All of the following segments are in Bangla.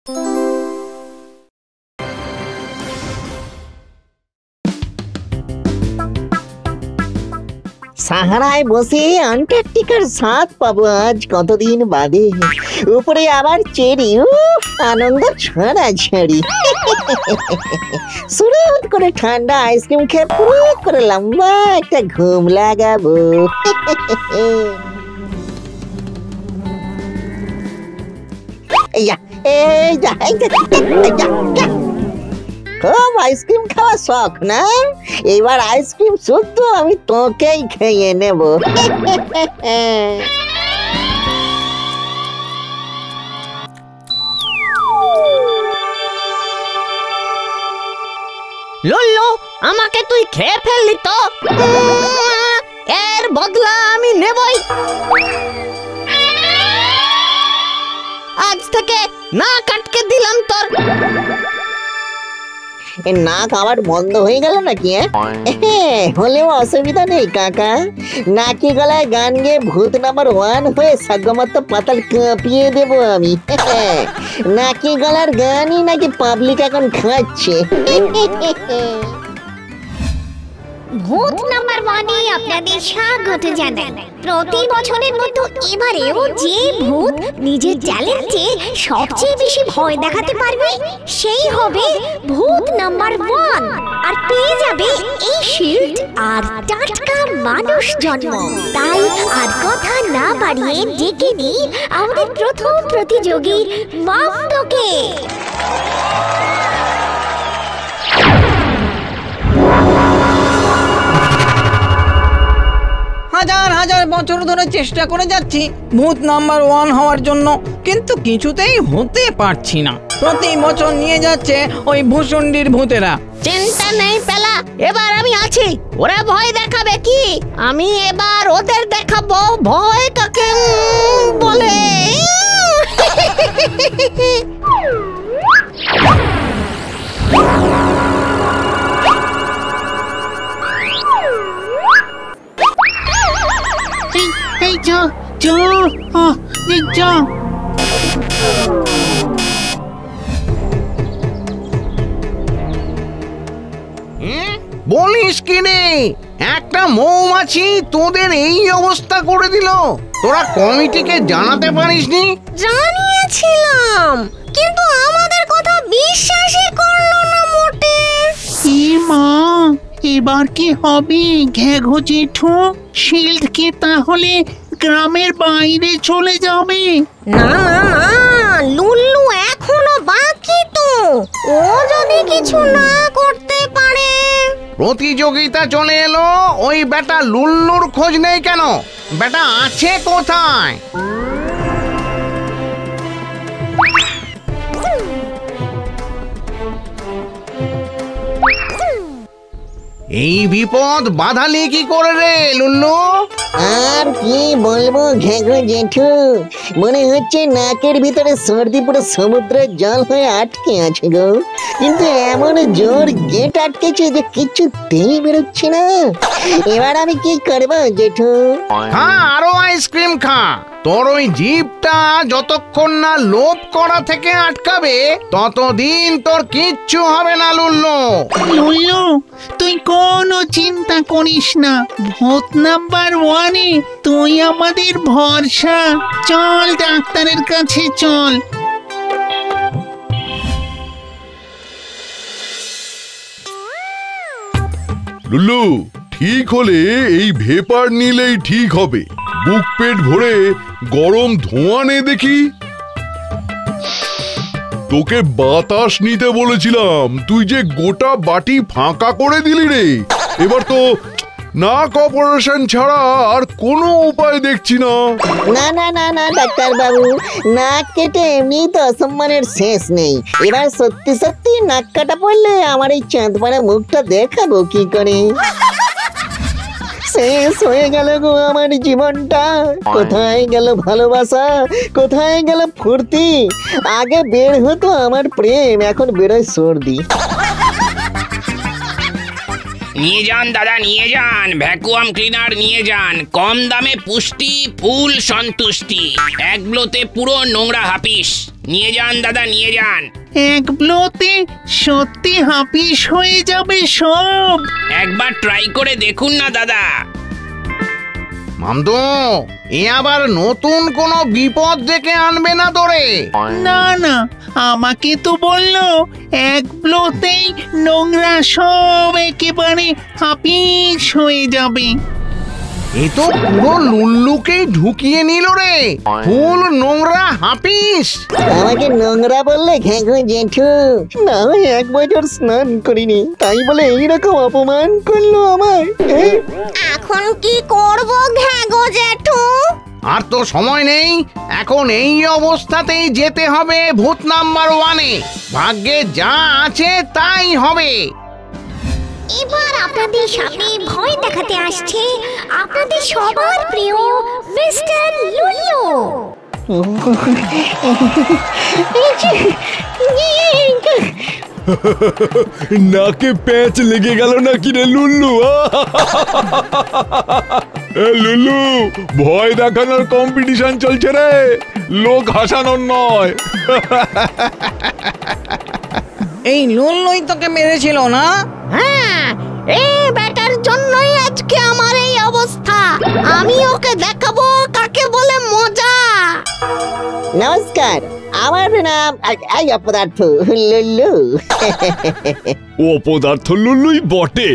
সাহারায় বসে আন্টার্কটিকার স্বাদ পাবো আজ কতদিন বাদে। উপরে আবার চেরি, আনন্দ ছড়াছড়ি। সুরত করে ঠান্ডা আইসক্রিম খেয়ে পুরো করে লম্বা একটা ঘুম লাগাবো। খুব আইসক্রিম খাওয়ার শখ না? এবার আইসক্রিম শুদ্ধ আমি তোকেই খেয়ে নেব। লুল্লু, আমাকে তুই খেয়ে ফেললি তো, এর বদলা আমি নেবই। আজ থেকে নাক আটকে দিলাম তোর। নাক আবার বন্ধ হয়ে গেল নাকি? হলেও অসুবিধা নেই কাকা, নাকি গলায় গান গেয়ে ভূত নাম্বার 1 হয়ে সাগমত পাতাল কাঁপিয়ে দেবো আমি। নাকি গলার গানই নাকি পাবলিক এখন খাচ্ছে। ভূত নাম্বার 1-এ আপনাদের স্বাগত জানাই। প্রতি বছরের মতো এবারেও যে ভূত নিজের ট্যালেন্টে সবচেয়ে বেশি ভয় দেখাতে পারবে সেই হবে ভূত নাম্বার 1, আর পেয়ে যাবে এই শিল্ড আর টাটকা মানুষ জন্ম। তাই আর কথা না বাড়িয়ে ডেকে নিই আমাদের প্রথম প্রতিযোগী মামদোকে। হাজার হাজার বছর ধরে চেষ্টা করে যাচ্ছি ভূত নাম্বার 1 হওয়ার জন্য, কিন্তু কিছুতেই হতে পারছি না। প্রতি বছর নিয়ে যাচ্ছে ওই ভূষণ্ডির ভূতেরা। চিন্তা নেই পেলা, এবার আমি আছি। ওরা ভয় দেখাবে কি, আমি এবার ওদের দেখাবো ভয় কাকে বলে। বলিস কি রে, একটা মৌমাছি তোদের এই অবস্থা করে দিল। তোরা কমিটিকে জানাতে পারিসনি? জানিয়েছিলাম, কিন্তু আমাদের কথা বিশ্বাসই করলো না মোটে। মা, এবার কি হবে ঘেঘো জেঠু? শিল্ড কি তাহলে গ্রামের বাইরে চলে যাবে? না না না, লুল্লু এখনো বাকি তো, ও যদি কিছু না করতে পারে। প্রতিযোগিতা চলে এলো, ওই বেটা লুল্লুর খোঁজ নেই কেন? বেটা আছে কোথায়? এই বিপদ বাধালি কি করে রে লুল্লু? আর কি বলবো ঘেঘো জেঠু, মনে হচ্ছে নাকের ভিতরে সর্দি পুরো সমুদ্রের জল হয়ে আটকে আছে গো। কিন্তু এমন জোর গেট আটকেছে যে কিছুতেই বেরোচ্ছে না। এবার আমি কি করবো জেঠু? খা আরো আইসক্রিম খা। তোর ওই জিভটা যতক্ষণ না লোভ করা থেকে আটকাবে ততদিন তোর কিচ্ছু হবে না লুল্লু। লুল্লু, তুই কোনো চিন্তা করিস না, ভূত নাম্বার 1-এ তুই আমাদের ভরসা। চল ডাক্তারের কাছে চল। লুল্লু, ঠিক হলে এই ভেপার নিলেই ঠিক হবে। বুক পেট ভরে গরম ধোঁয়া নে দেখি। তোকে বাতাস নিতে বলেছিলাম, তুই যে গোটা বাটি ফাঁকা করে দিলি রে। এবার তো নাক অপারেশন ছাড়া আর কোনো উপায় দেখছি না। না না না না ডাক্তার বাবু, নাক কেটে এমনি তো অসম্মানের শেষ নেই। এবার সত্যি সত্যি নাক কাটা পড়লে আমার এই চাঁদ পাড়া মুখটা দেখাবো কি করে? শেষ হয়ে গেল গো আমার জীবনটা। কোথায় গেল ভালোবাসা, কোথায় গেল ফুর্তি? আগে বের হতো আমার প্রেম, এখন বেরোয় সর্দি। নিয়ে যান দাদা, নিয়ে যান ভ্যাকুয়াম ক্লিনার নিয়ে যান। কম দামে পুষ্টি, ফুল সন্তুষ্টি, এক ব্লোতে পুরো নোংরা হাপিস। নিয়ে যান দাদা নিয়ে যান। এক ব্লোতে সত্যি হাপিস হয়ে যাবে সব। একবার ট্রাই করে দেখুন না দাদা। মামদো, এ আবার নতুন কোনো বিপদ ডেকে আনবে না তোরে? না না, আমাকে তো বললো এক ব্লোতেই নোংরা সব একেবারে হাপিস হয়ে যাবে। এ তো পুরো লুল্লুকেই ঢুকিয়ে নিল রে, ফুল নোংরা হাপিস। আমাকে নোংরা বললে ঘ্যাঁঘো জেঠু? না হয় 1 বছর স্নান করিনি, তাই বলে এইরকম অপমান করলো আমায়। এখন কি করব ঘ্যাগো জেঠু? আর তো সময় নেই, এখন এই অবস্থাতেই যেতে হবে ভূত নাম্বার 1-এ। ভাগ্যে যা আছে তাই হবে। এবার আপনাদের সামনে ভয় দেখাতে আসছে আপনাদের সবার প্রিয় মিস্টার লুল্লু। নাকে প্যাঁচ লেগে গেল নাকি রে লুল্লু? লুল্লু, ভয় দেখানোর কম্পিটিশন চলছে রে, লোক হাসানোর নয়। এই লুল্লুই তোকে মেরেছিল না? হ্যাঁ, এই ব্যাটার জন্যই আজকে আমার এই অবস্থা। আমি ওকে দেখাবো কাকে বলে মজা। নমস্কার, আমার নাম এই অপদার্থ লুল্লু। অপদার্থ লুল্লুই বটে।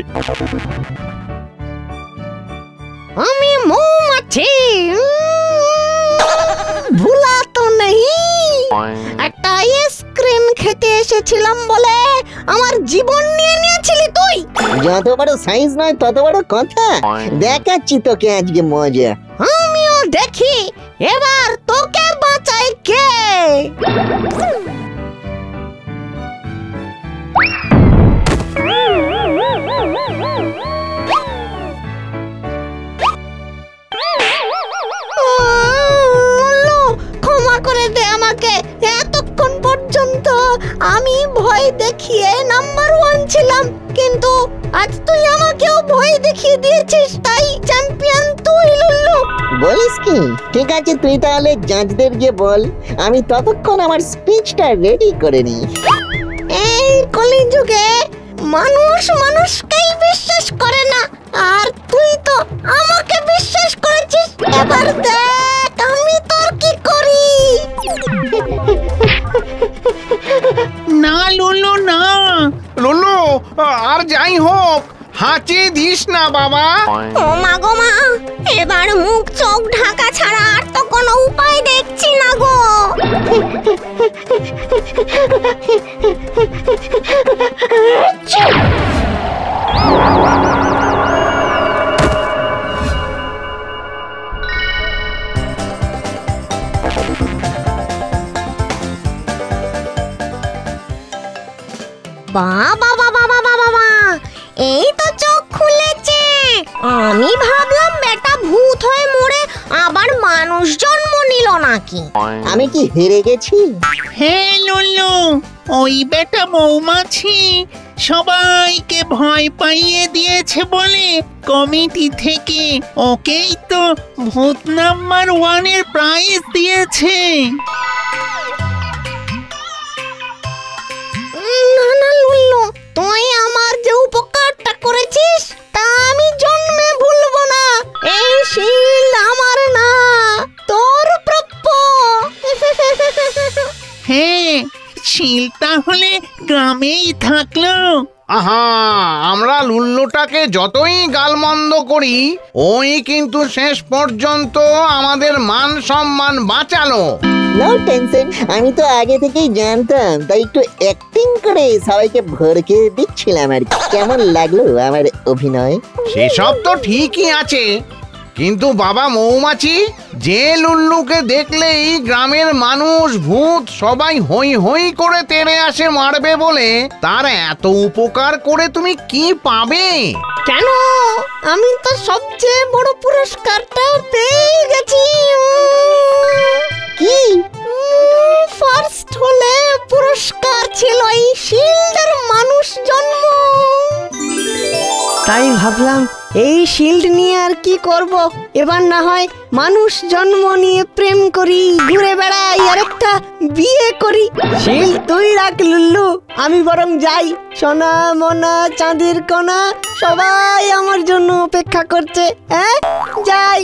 আমি মৌমাছি, ভুলা তো নেই। একটা আইসক্রিম খেতে এসেছিলাম বলে আমার জীবন নিয়ে নিয়েছিলি তুই। যত বড় সাইজ নয় তত বড় কথা। দেখাচ্ছি তোকে আজকে মজা। আমিও দেখি এবার তোকে বাঁচাই কে। ক্ষমা করে দে আমাকে, এতক্ষণ পর্যন্ত আমি ভয় দেখিয়ে নাম্বার 1 ছিলাম, কিন্তু আজ তুই আমাকেও ভয় দেখিয়ে দিয়েছিস, তাই চ্যাম্পিয়ন তুই লুল্লু। বলিস কি? ঠিক আছে, তুই তাহলে জাজদের গিয়ে বল, আমি ততক্ষণ আমার স্পিচটা রেডি করে নিই। এই কলিযুগে মানুষ মানুষকেই বিশ্বাস করে না, আর তুই তো আমাকে বিশ্বাস করেছিস। এবার দেখ আমি তোর কি করি। না লুল্লু না। লুল্লু, আর যাই হোক হাঁচি দিস না বাবা। ও মা গো মা, এবার মুখ চোখ ঢাকা ছাড়া আর তো কোনো উপায় দেখছি না গো। বাবা বাবা বাবা বাবা, এই তো চোখ খুলেছে। আমি ভাবলাম বেটা ভূত হয়ে মরে আবার মানুষ জন্ম নিল নাকি। আমি কি হেরে গেছি? হ্যাঁ লুল্লু, ওই বেটা মৌমাছি সবাইকে ভয় পাইয়ে দিয়েছে বলে কমিটি থেকে ওকেই তো ভূত নাম্বার 1-এর প্রাইজ দিয়েছে। না না লুল্লু, তুই আমার যে উপকারটা করেছিস তা আমি জন্মে ভুলবো না। এই শিল্ড আমার না, তোর প্রাপ্য। হ্যাঁ, শিল তাহলে গ্রামেই থাকলো। আহা, আমরা লুল্লুটাকে যতই গালমন্দ করি, ওই কিন্তু শেষ পর্যন্ত আমাদের মান সম্মান বাঁচালো। নো টেনশন, আমি তো আগে থেকেই জানতাম, তাই একটু অ্যাক্টিং করে সবাইকে ভরকে দিচ্ছিলাম আর কি। কেমন লাগলো আমার অভিনয়? সেসব তো ঠিকই আছে, কিন্তু বাবা মৌমাছি, যে লুল্লুকে দেখলেই গ্রামের মানুষ ভূত সবাই হই হই করে তেড়ে আসে মারবে বলে, তার এত উপকার করে তুমি কি পাবে? কেন, আমি তো সবচেয়ে বড় পুরস্কারটা পেয়ে গেছি। কি? ফার্স্ট হলে পুরস্কার ছিল এই শিল্ডের মানুষ জন্ম। তাই ভাবলাম এই শিল্ড নিয়ে আর কি করব, এবার না হয় মানুষ জন্ম নিয়ে প্রেম করি, ঘুরে বেড়াই আর একটা বিয়ে করি। শিল তুই রাখ লুল্লু, আমি বরং যাই। সোনা মোনা চাঁদির কোনা সবাই আমার জন্য অপেক্ষা করছে। হ্যাঁ যাই।